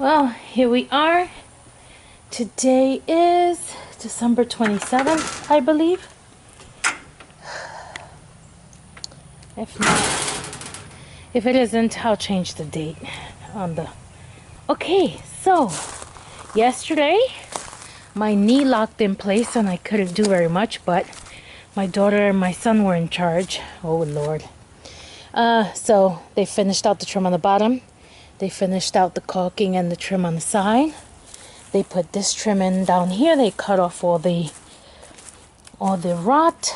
Well, here we are. Today is December 27th, I believe. If not, if it isn't, I'll change the date on the... Okay, so yesterday my knee locked in place and I couldn't do very much, but my daughter and my son were in charge. Oh Lord. So they finished out the trim on the bottom. They finished out the caulking and the trim on the side. They put this trim in down here. They cut off all the rot.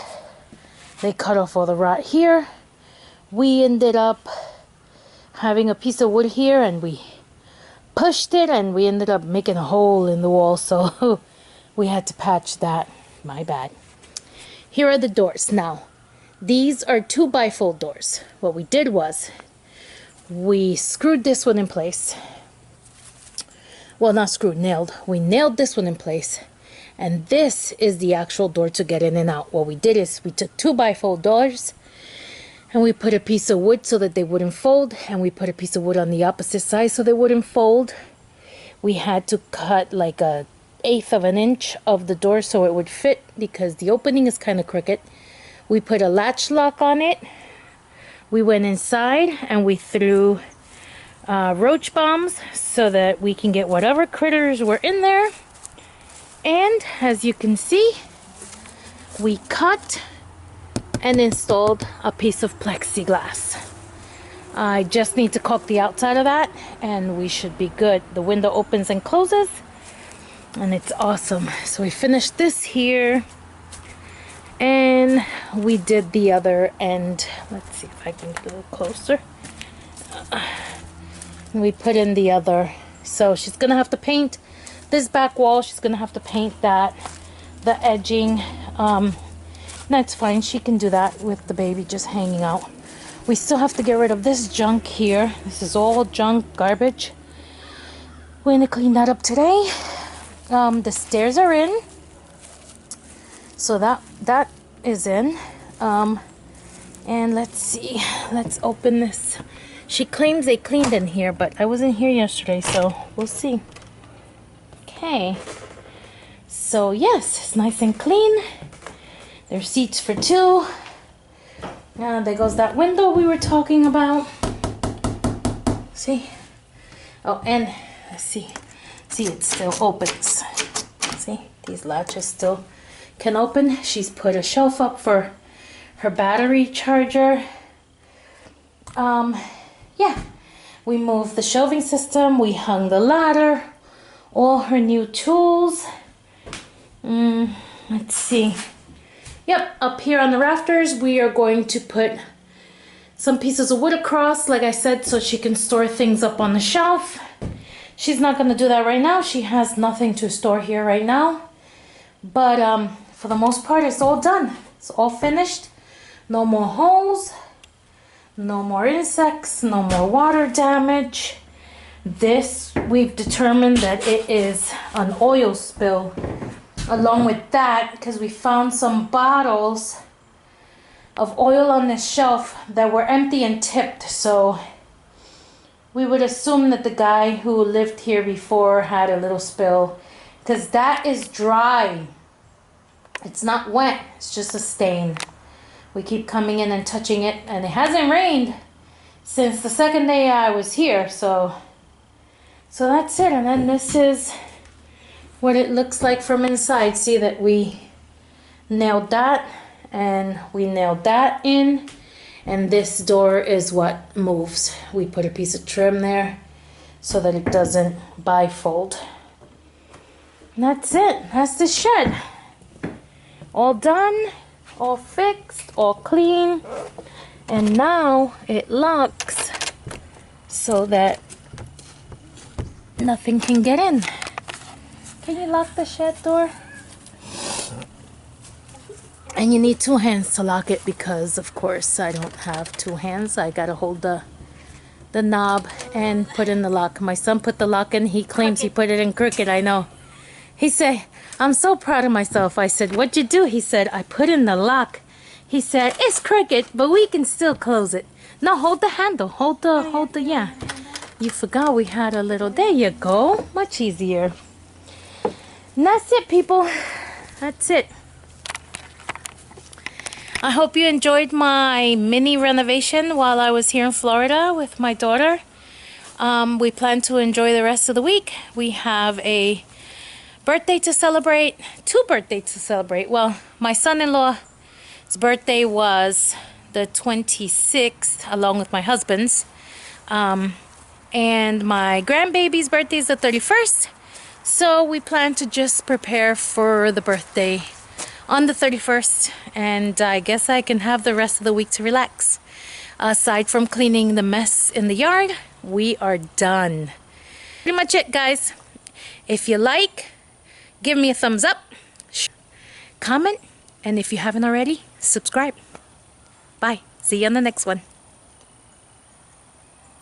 They cut off all the rot here. We ended up having a piece of wood here and we pushed it and we ended up making a hole in the wall, so we had to patch that. My bad. Here are the doors. Now, these are 2 bifold doors. What we did was we screwed this one in place. Well, not screwed, nailed. We nailed this one in place. And this is the actual door to get in and out. What we did is we took 2 bifold doors and we put a piece of wood so that they wouldn't fold. And we put a piece of wood on the opposite side so they wouldn't fold. We had to cut like 1/8 of an inch of the door so it would fit because the opening is kind of crooked. We put a latch lock on it. We went inside and we threw roach bombs so that we can get whatever critters were in there. And as you can see, we cut and installed a piece of plexiglass. I just need to caulk the outside of that and we should be good. The window opens and closes and it's awesome. So we finished this here. And we did the other end. Let's see if I can get a little closer. We put in the other. So she's going to have to paint this back wall. She's going to have to paint that. The edging. That's fine. She can do that with the baby just hanging out. We still have to get rid of this junk here. This is all junk, garbage. We're going to clean that up today. The stairs are in. So that is in. And let's see. Let's open this. She claims they cleaned in here, but I wasn't here yesterday, so we'll see. Okay. So yes, it's nice and clean. There's seats for 2. There goes that window we were talking about. See? Oh, and let's see. See, it still opens. See? These latches still can open. She's put a shelf up for her battery charger. Yeah, we moved the shelving system. We hung the ladder. All her new tools. Let's see. Yep, up here on the rafters, we are going to put some pieces of wood across, like I said, so she can store things up on the shelf. She's not going to do that right now. She has nothing to store here right now. But for the most part, it's all done. It's all finished. No more holes. No more insects. No more water damage. This, we've determined that it is an oil spill. Along with that, because we found some bottles of oil on this shelf that were empty and tipped. So we would assume that the guy who lived here before had a little spill. Because that is dry. It's not wet, it's just a stain. We keep coming in and touching it, and it hasn't rained since the second day I was here, so that's it. And then this is what it looks like from inside. See that we nailed that, and we nailed that in, and this door is what moves. We put a piece of trim there so that it doesn't bifold. And that's it. That's the shed. All done, all fixed, all clean, and now it locks so that nothing can get in. Can you lock the shed door? And you need 2 hands to lock it because, of course, I don't have 2 hands. I gotta hold the knob and put in the lock. My son put the lock in. He claims he put it in crooked. I know. He said, I'm so proud of myself. I said, what'd you do? He said, I put in the lock. He said, it's crooked, but we can still close it. No, hold the handle. Hold the, yeah. You forgot we had a little, there you go, much easier. And that's it, people. That's it. I hope you enjoyed my mini renovation while I was here in Florida with my daughter. We plan to enjoy the rest of the week. We have a birthday to celebrate, 2 birthdays to celebrate. Well, my son-in-law's birthday was the 26th, along with my husband's. And my grandbaby's birthday is the 31st. So we plan to just prepare for the birthday on the 31st. And I guess I can have the rest of the week to relax. Aside from cleaning the mess in the yard, we are done. Pretty much it, guys. If you like, give me a thumbs up, comment, and if you haven't already, subscribe. Bye. See you on the next one.